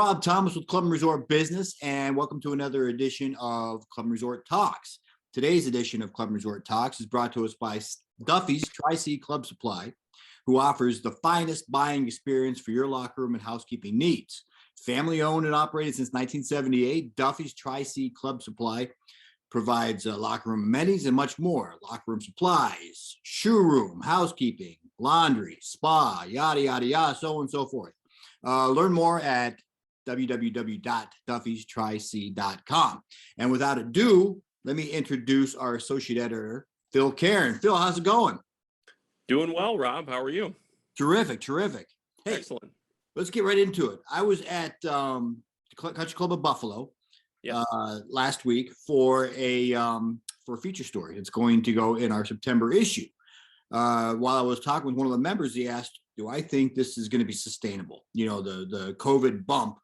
Rob Thomas with Club and Resort Business, and welcome to another edition of Club and Resort Talks. Today's edition of Club and Resort Talks is brought to us by Duffy's Tri-C Club Supply, who offers the finest buying experience for your locker room and housekeeping needs. Family owned and operated since 1978, Duffy's Tri-C Club Supply provides locker room amenities and much more. Locker room supplies, shoe room, housekeeping, laundry, spa, yada, yada, yada, so on and so forth. Learn more at www.duffystric.com. And without ado, let me introduce our associate editor, Phil Karen. Phil, how's it going? Doing well, Rob. How are you? Terrific, terrific. Hey, excellent. Let's get right into it. I was at the Country Club of Buffalo last week for a feature story. It's going to go in our September issue. While I was talking with one of the members, he asked, do I think this is going to be sustainable? You know, the COVID bump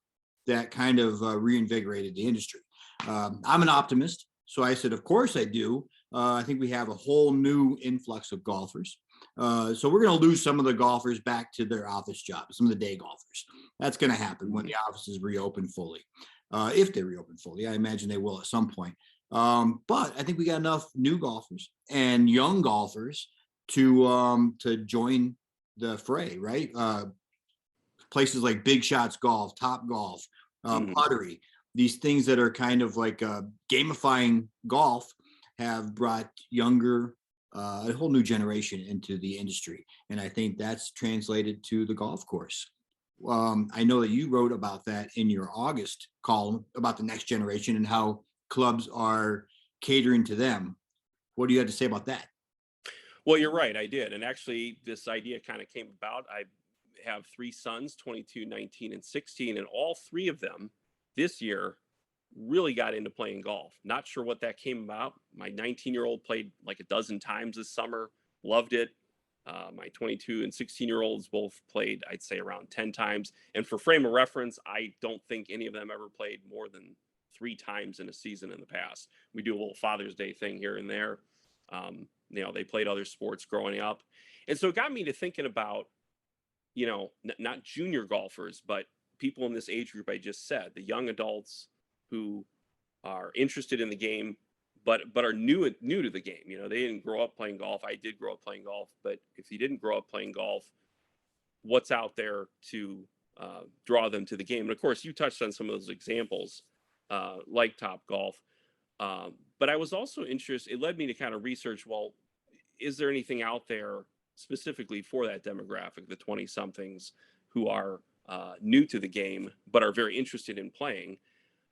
that kind of reinvigorated the industry. I'm an optimist. So I said, of course I do. I think we have a whole new influx of golfers. So we're going to lose some of the golfers back to their office jobs, some of the day golfers. That's going to happen when the offices reopen fully. If they reopen fully, I imagine they will at some point. But I think we got enough new golfers and young golfers to join the fray, right? Places like Big Shots Golf, Top Golf, Puttery, these things that are kind of like gamifying golf have brought younger, a whole new generation into the industry. And I think that's translated to the golf course. I know that you wrote about that in your August column about the next generation and how clubs are catering to them. What do you have to say about that? Well, you're right. I did. And actually, this idea kind of came about. I have three sons, 22, 19, and 16, and all three of them this year really got into playing golf. Not sure what that came about. My 19-year-old played like a dozen times this summer, loved it. My 22 and 16-year-olds both played, I'd say, around 10 times. And for frame of reference, I don't think any of them ever played more than 3 times in a season in the past. We do a little Father's Day thing here and there. They played other sports growing up. And so it got me to thinking about, not junior golfers, but people in this age group I just said, the young adults who are interested in the game, but are new to the game. They didn't grow up playing golf. I did grow up playing golf, but if you didn't grow up playing golf, what's out there to draw them to the game? And of course, you touched on some of those examples, like Top Golf. But I was also interested, it led me to kind of research, well, is there anything out there specifically for that demographic, the 20-somethings who are new to the game, but are very interested in playing?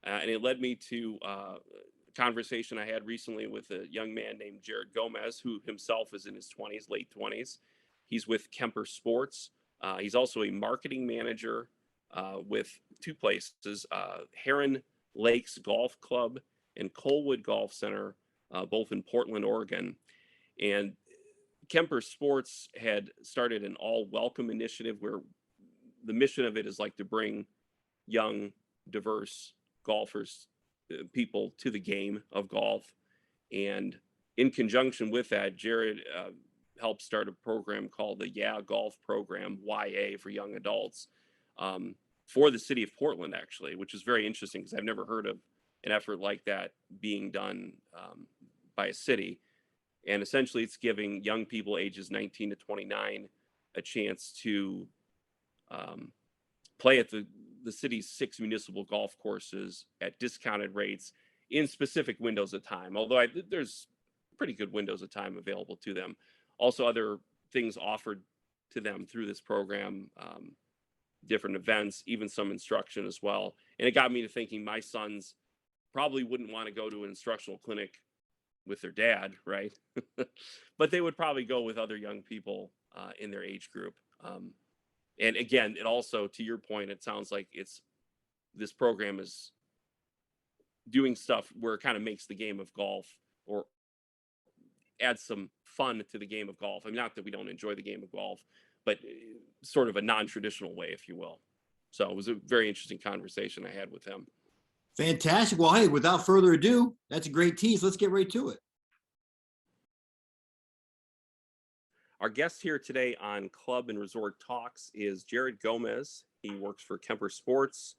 And it led me to a conversation I had recently with a young man named Jared Gomez, who himself is in his 20s, late 20s. He's with KemperSports. He's also a marketing manager with 2 places, Heron Lakes Golf Club and Colwood Golf Center, both in Portland, Oregon. And KemperSports had started an all-welcome initiative where the mission of it is like to bring young, diverse golfers, people to the game of golf. And in conjunction with that, Jared helped start a program called the Yacht Golf program, YA for young adults, for the city of Portland, actually, which is very interesting because I've never heard of an effort like that being done by a city. And essentially it's giving young people ages 19 to 29 a chance to play at the city's 6 municipal golf courses at discounted rates in specific windows of time. Although there's pretty good windows of time available to them. Also other things offered to them through this program, different events, even some instruction as well. And it got me to thinking my sons probably wouldn't want to go to an instructional clinic with their dad, right? But they would probably go with other young people in their age group. And again, it also, to your point, it sounds like this program is doing stuff where it kind of makes the game of golf or adds some fun to the game of golf. I mean, not that we don't enjoy the game of golf, but sort of a non-traditional way, if you will. So it was a very interesting conversation I had with him. Fantastic. Well, hey, without further ado, that's a great tease. Let's get right to it. Our guest here today on Club and Resort Talks is Jared Gomez. He works for KemperSports.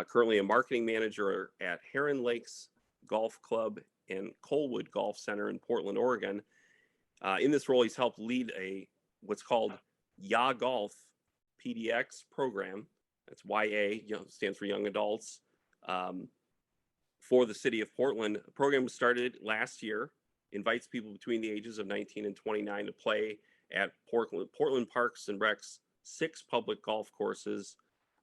currently a marketing manager at Heron Lakes Golf Club and Colwood Golf Center in Portland, Oregon. In this role, he's helped lead what's called Yacht Golf PDX program. That's YA, stands for Young Adults, for the city of Portland. The program was started last year, invites people between the ages of 19 and 29 to play at Portland Parks and Rec's 6 public golf courses.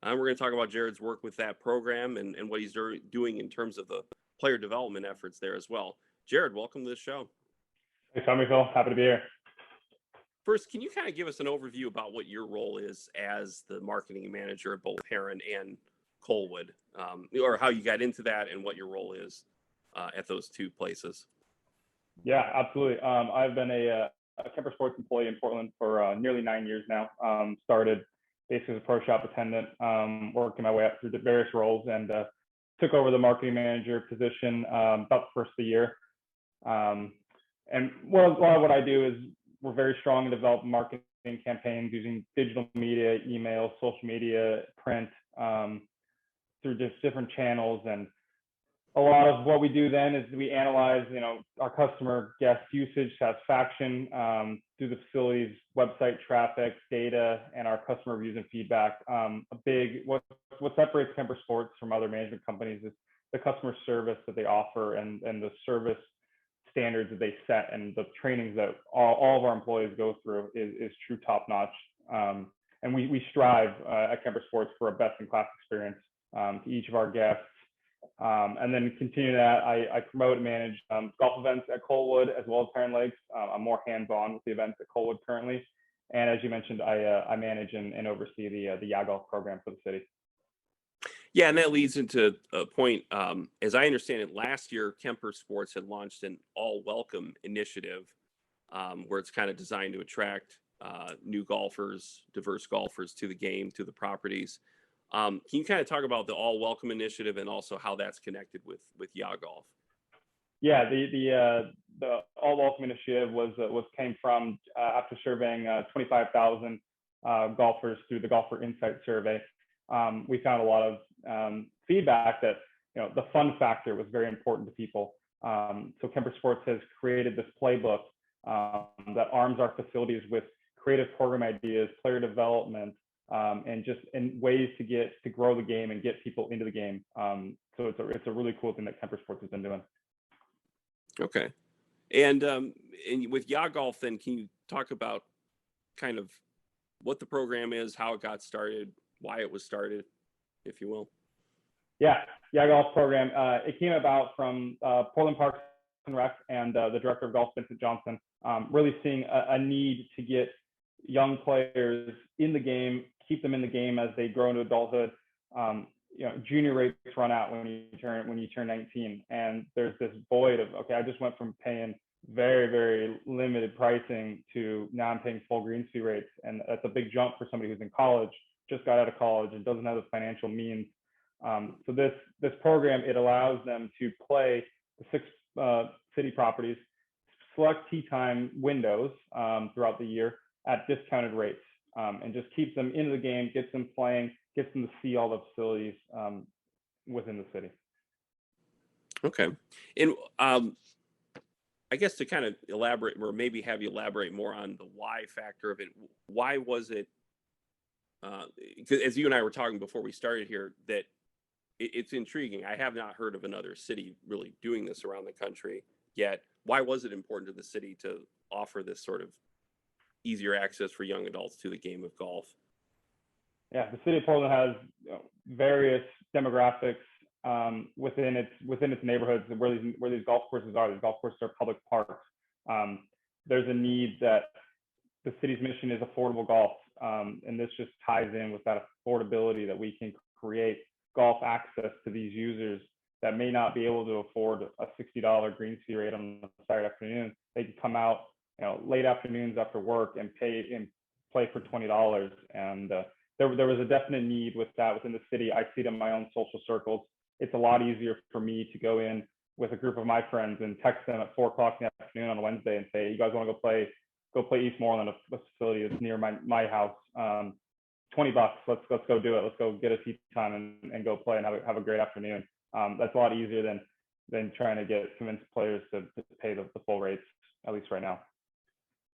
We're going to talk about Jared's work with that program and what he's doing in terms of the player development efforts there as well. Jared, welcome to the show. Thanks for having me, Phil. Happy to be here. First, can you kind of give us an overview about what your role is as the marketing manager at both Heron and Colwood, or how you got into that and what your role is at those 2 places? Yeah, absolutely. I've been a KemperSports employee in Portland for nearly 9 years now. Started basically as a pro shop attendant, working my way up through the various roles, and took over the marketing manager position about the first of the year. And a lot of what I do is we're very strong in developing marketing campaigns using digital media, email, social media, print, through just different channels. And a lot of what we do then is we analyze, our customer guest usage, satisfaction, through the facility's website traffic, data, and our customer reviews and feedback. What separates KemperSports from other management companies is the customer service that they offer and the service standards that they set, and the trainings that all of our employees go through is true top notch. And we strive at KemperSports for a best in class experience to each of our guests. And then continue that, I promote and manage golf events at Colwood as well as Heron Lakes. I'm more hands-on with the events at Colwood currently. And as you mentioned, I manage and oversee the Yacht Golf program for the city. Yeah, and that leads into a point. As I understand it, last year, KemperSports had launched an all-welcome initiative where it's kind of designed to attract new golfers, diverse golfers to the game, to the properties. Can you kind of talk about the all-welcome initiative and also how that's connected with Yacht Golf? Yeah, the all-welcome initiative came from after surveying 25,000 golfers through the Golfer Insight Survey. We found a lot of feedback that the fun factor was very important to people. So KemperSports has created this playbook that arms our facilities with creative program ideas, player development, and just in ways to grow the game and get people into the game. So it's a really cool thing that KemperSports has been doing. Okay, and with Yacht Golf, then can you talk about kind of what the program is, how it got started, why it was started, if you will? Yeah, Yacht Golf program. It came about from Portland Parks and Rec and the director of golf, Vincent Johnson, really seeing a need to get young players in the game, keep them in the game as they grow into adulthood. Junior rates run out when you turn 19, and there's this void of, okay, I just went from paying very, very limited pricing to now I'm paying full green fee rates, and that's a big jump for somebody who's in college, just got out of college, and doesn't have the financial means. So this program, it allows them to play the 6 city properties, select tee time windows throughout the year at discounted rates, and just keeps them into the game, gets them playing, gets them to see all the facilities within the city. Okay. And I guess to kind of elaborate, or maybe have you elaborate more on the why factor of it. Why was it, because as you and I were talking before we started here, that it's intriguing. I have not heard of another city really doing this around the country yet. Why was it important to the city to offer this sort of easier access for young adults to the game of golf? Yeah, the city of Portland has various demographics within its neighborhoods where these golf courses are. These golf courses are public parks. There's a need that the city's mission is affordable golf, and this just ties in with that affordability that we can create golf access to these users that may not be able to afford a $60 green fee rate on a Saturday afternoon. They can come out, late afternoons after work and pay and play for $20. And there was a definite need with that within the city. I see it in my own social circles. It's a lot easier for me to go in with a group of my friends and text them at 4:00 in the afternoon on a Wednesday and say, "You guys want to go play East Moreland, a facility that's near my house." $20. Let's go do it. Let's go get a tee time and go play and have a great afternoon. That's a lot easier than trying to convince players to pay the full rates, at least right now.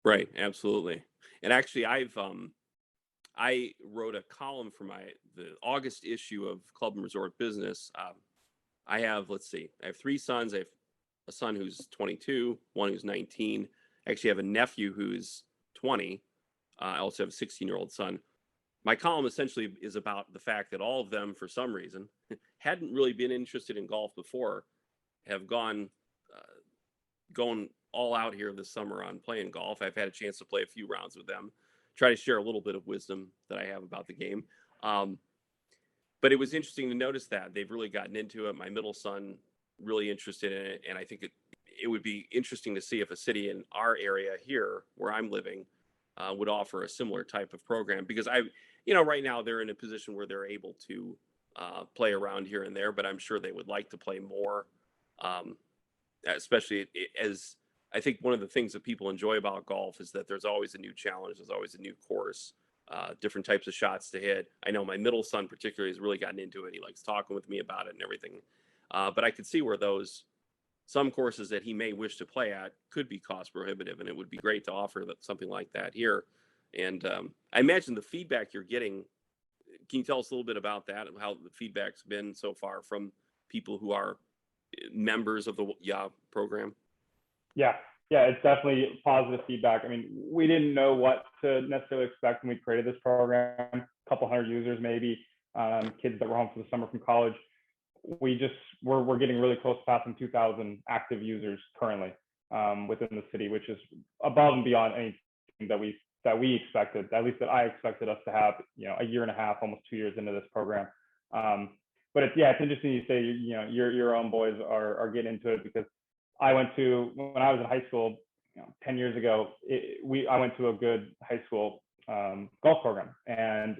Right, absolutely. And actually, I wrote a column for the August issue of Club and Resort Business. I have three sons. I have a son who's 22, one who's 19. I actually have a nephew who's 20. I also have a 16-year-old son. My column essentially is about the fact that all of them, for some reason, hadn't really been interested in golf before, have going all out here this summer on playing golf. I've had a chance to play a few rounds with them, try to share a little bit of wisdom that I have about the game. But it was interesting to notice that they've really gotten into it. My middle son really interested in it, and I think it would be interesting to see if a city in our area here, where I'm living, would offer a similar type of program, because right now they're in a position where they're able to play around here and there, but I'm sure they would like to play more, especially as I think one of the things that people enjoy about golf is that there's always a new challenge. There's always a new course, different types of shots to hit. I know my middle son particularly has really gotten into it. He likes talking with me about it and everything. But I could see where some courses that he may wish to play at could be cost prohibitive, and it would be great to offer something like that here. And I imagine the feedback you're getting, can you tell us a little bit about that and how the feedback's been so far from people who are members of the Yacht program? Yeah, it's definitely positive feedback. I mean, we didn't know what to necessarily expect when we created this program. A couple hundred users, maybe, kids that were home for the summer from college. We're getting really close to passing 2,000 active users currently within the city, which is above and beyond anything that we expected, at least that I expected us to have, a year and a half, almost 2 years into this program. But it's interesting you say, your own boys are getting into it, because when I was in high school, 10 years ago, I went to a good high school golf program, and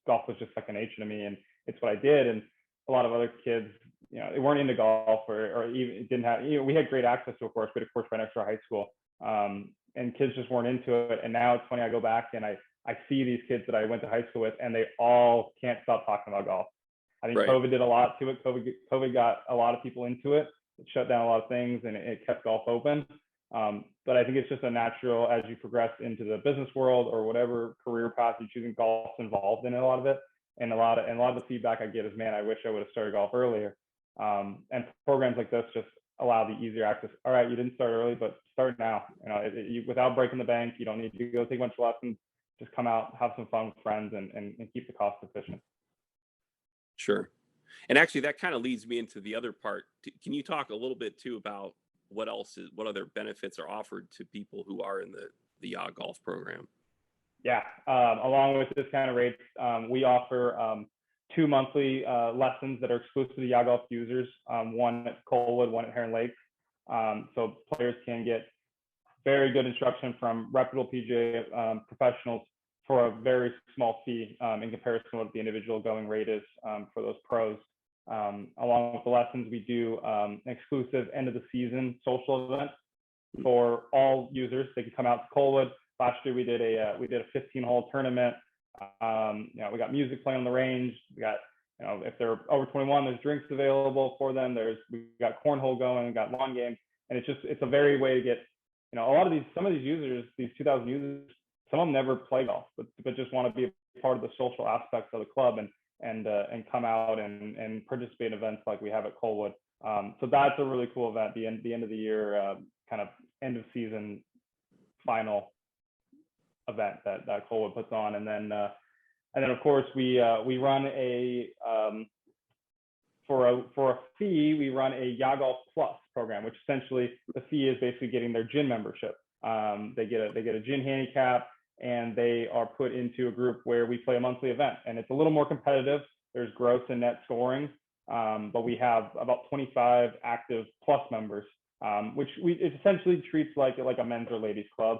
golf was just second nature to me, and it's what I did. And a lot of other kids, they weren't into golf or even didn't have, we had great access to a course, but of course right next to our high school, and kids just weren't into it. And now it's funny, I go back and I see these kids that I went to high school with, and they all can't stop talking about golf. I think Right. COVID did a lot to it. COVID got a lot of people into it. It shut down a lot of things, and it kept golf open. But I think it's just a natural, as you progress into the business world or whatever career path you're choosing, golf's involved in a lot of it. And a lot of the feedback I get is, man, I wish I would have started golf earlier. And programs like this just allow the easier access. All right, you didn't start early, but start now. Without breaking the bank, you don't need to go take a bunch of lessons. Just come out, have some fun with friends, and keep the cost efficient. Sure. And actually, that kind of leads me into the other part. Can you talk a little bit too about what other benefits are offered to people who are in the Yacht Golf program? Yeah, along with discounted rates, we offer 2 monthly lessons that are exclusive to Yacht Golf users, one at Coalwood, one at Heron Lakes. So players can get very good instruction from reputable PGA professionals for a very small fee in comparison to what the individual going rate is for those pros. Along with the lessons, we do an exclusive end of the season social event for all users. They can come out to Coalwood. Last year we did a 15-hole tournament. We got music playing on the range. We got, if they're over 21, there's drinks available for them. We got cornhole going. We got lawn games, and it's a very way to get, some of these users, these 2,000 users, some of them never play golf, but just want to be a part of the social aspects of the club and come out and participate in events like we have at Coalwood. So that's a really cool event. The end of the year, kind of end of season final event that Coalwood puts on, and then of course we run for a fee, we run a Yacht Golf Plus program, which essentially the fee is basically getting their gin membership. They get a gin handicap, and they are put into a group where we play a monthly event, and it's a little more competitive. There's gross and net scoring, but we have about 25 active Plus members, which it essentially treats like a men's or ladies club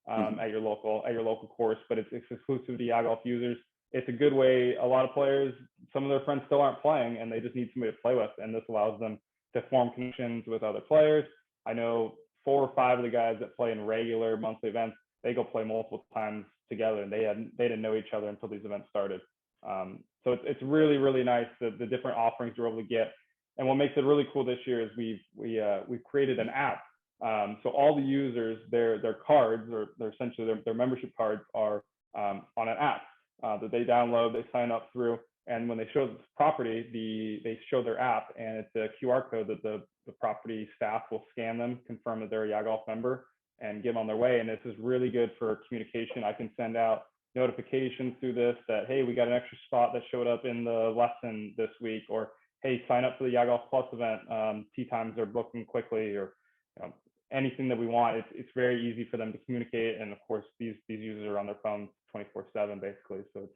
at your local course, but it's exclusive to Yacht Golf users. It's a good way. A lot of players, some of their friends still aren't playing, and they just need somebody to play with, and this allows them to form connections with other players. I know 4 or 5 of the guys that play in regular monthly events, they go play multiple times together, and they didn't know each other until these events started. So it's really, really nice the different offerings we're able to get. And what makes it really cool this year is we've created an app. So all the users, their cards, or they're essentially their membership cards, are on an app that they download, they sign up through, and when they show the property, they show their app, and it's a QR code that the property staff will scan them, confirm that they're a Yacht Golf member, and get them on their way. And this is really good for communication. I can send out notifications through this that, hey, we got an extra spot that showed up in the lesson this week, or hey, sign up for the Yacht Golf Plus event. Tee times are booking quickly, or anything that we want. It's very easy for them to communicate. And of course, these users are on their phones 24/7 basically. So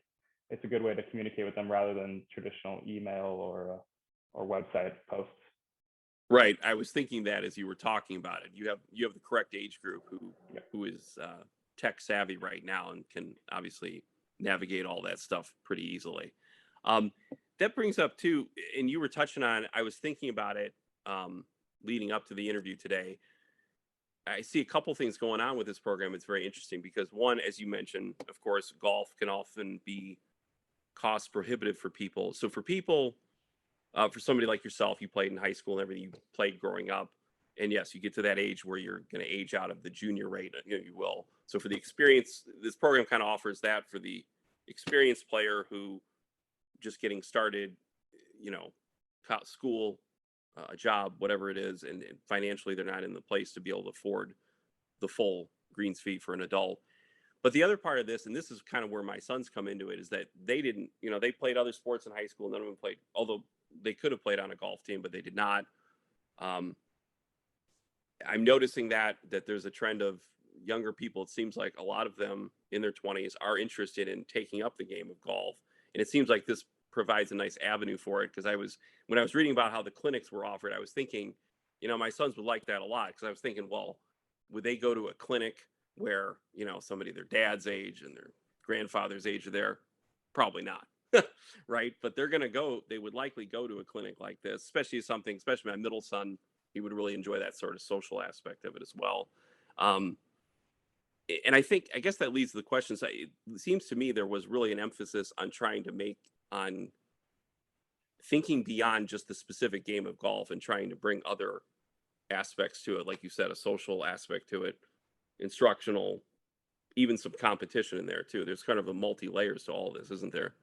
it's a good way to communicate with them rather than traditional email or website posts. Right. I was thinking that as you were talking about it, you have the correct age group who is tech savvy right now and can obviously navigate all that stuff pretty easily. That brings up too, and you were touching on, I was thinking about it leading up to the interview today. I see a couple things going on with this program. It's very interesting because, one, as you mentioned, of course, golf can often be cost prohibitive for people. So for people, for somebody like yourself, you played in high school and everything, you played growing up. And yes, you get to that age where you're going to age out of the junior rate, you will. So for the experience, this program kind of offers that for the experienced player who just getting started, school, a job, whatever it is, and financially they're not in the place to be able to afford the full greens fee for an adult. But the other part of this, and this is kind of where my sons come into it, is that they didn't, they played other sports in high school. None of them played, although they could have played on a golf team, but they did not. I'm noticing that there's a trend of younger people. It seems like a lot of them in their 20s are interested in taking up the game of golf. And it seems like this provides a nice avenue for it, because when I was reading about how the clinics were offered, I was thinking, my sons would like that a lot, because I was thinking, well, would they go to a clinic where, somebody their dad's age and their grandfather's age are there? Probably not. Right. But they would likely go to a clinic like this, especially my middle son, he would really enjoy that sort of social aspect of it as well. And I guess that leads to the question. So it seems to me there was really an emphasis on trying to on thinking beyond just the specific game of golf and trying to bring other aspects to it. Like you said, a social aspect to it, instructional, even some competition in there too. There's kind of a multi-layers to all this, isn't there?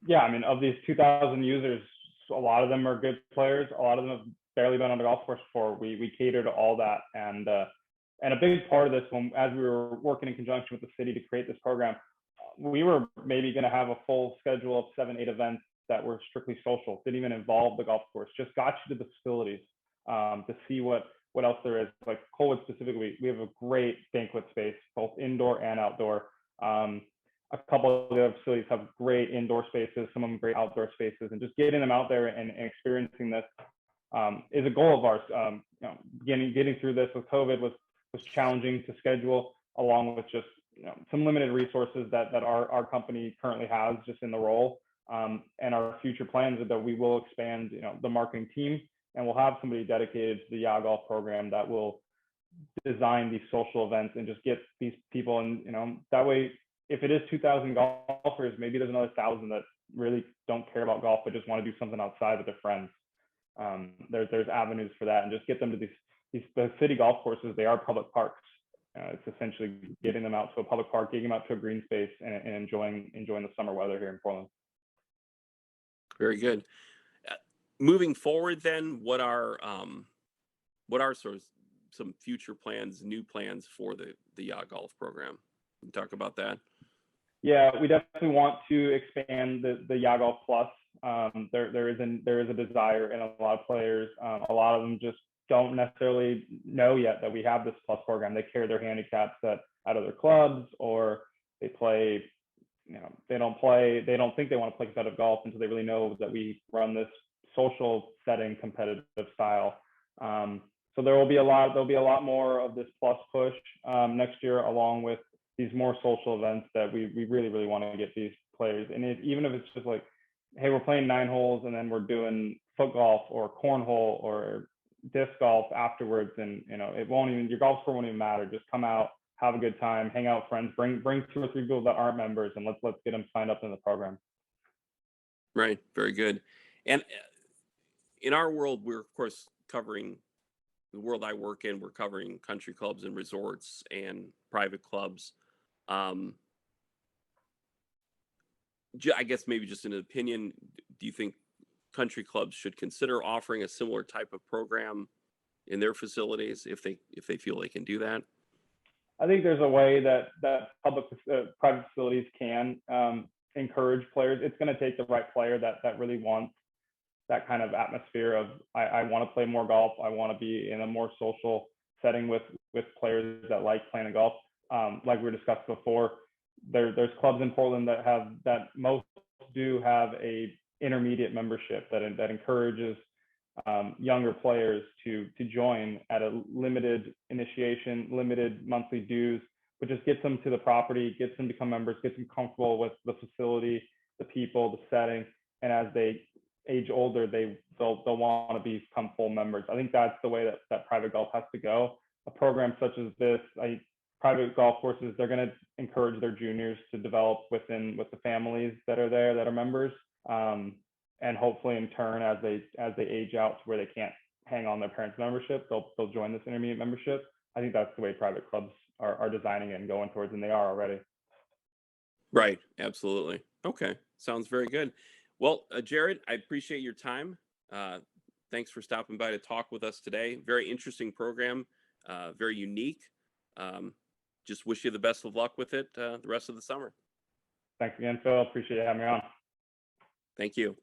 Yeah, I mean, of these 2,000 users, a lot of them are good players. A lot of them have barely been on the golf course before. We cater to all that, and a big part of this, as we were working in conjunction with the city to create this program, we were maybe going to have a full schedule of 7-8 events that were strictly social. Didn't even involve the golf course. Just got you to the facilities to see what else there is. Like Colwood specifically, we have a great banquet space, both indoor and outdoor. A couple of the other facilities have great indoor spaces, some of them great outdoor spaces, and just getting them out there and experiencing this is a goal of ours. Getting through this with COVID was challenging to schedule, along with just some limited resources that our company currently has just in the role. And our future plans are that we will expand the marketing team, and we'll have somebody dedicated to the Yacht Golf program that will design these social events and just get these people. And that way, if it is 2,000 golfers, maybe there's another 1,000 that really don't care about golf but just want to do something outside with their friends. There's avenues for that, and just get them to the city golf courses. They are public parks. It's essentially getting them out to a public park, getting them out to a green space, and enjoying the summer weather here in Portland. Very good. Moving forward, then, what are sort of some future plans, new plans for the Yacht Golf program? Can you talk about that? Yeah, we definitely want to expand the Yacht Golf Plus. There is a desire in a lot of players. A lot of them just don't necessarily know yet that we have this Plus program. They carry their handicaps at other clubs, or they play. They don't think they want to play competitive golf until they really know that we run this social setting competitive style. So there'll be a lot more of this Plus push next year, along with these more social events that we really, really want to get these players. And even if it's just like, hey, we're playing 9 holes and then we're doing foot golf or cornhole or disc golf afterwards, and your golf score won't even matter. Just come out, have a good time, hang out with friends, bring 2 or 3 people that aren't members, and let's get them signed up in the program. Right. Very good. And in our world, we're of course covering the world I work in. We're covering country clubs and resorts and private clubs. Um, I guess maybe just an opinion. Do you think country clubs should consider offering a similar type of program in their facilities if they feel they can do that? I think there's a way that private facilities can encourage players. It's going to take the right player that really wants that kind of atmosphere of I want to play more golf. I want to be in a more social setting with players that like playing golf. Like we discussed before, there's clubs in Portland that most do have a intermediate membership that encourages younger players to join at a limited initiation, limited monthly dues, but just gets them to the property, gets them to become members, gets them comfortable with the facility, the people, the setting, and as they age older, they'll want to become full members. I think that's the way that private golf has to go. A program such as this, private golf courses, they're going to encourage their juniors to develop with the families that are there that are members, and hopefully in turn, as they age out to where they can't hang on their parents' membership, they'll join this intermediate membership. I think that's the way private clubs are designing it and going towards, and they are already. Right. Absolutely. Okay. Sounds very good. Well, Jared, I appreciate your time. Thanks for stopping by to talk with us today. Very interesting program, very unique. Just wish you the best of luck with it the rest of the summer. Thanks again, Phil. Appreciate you having me on. Thank you.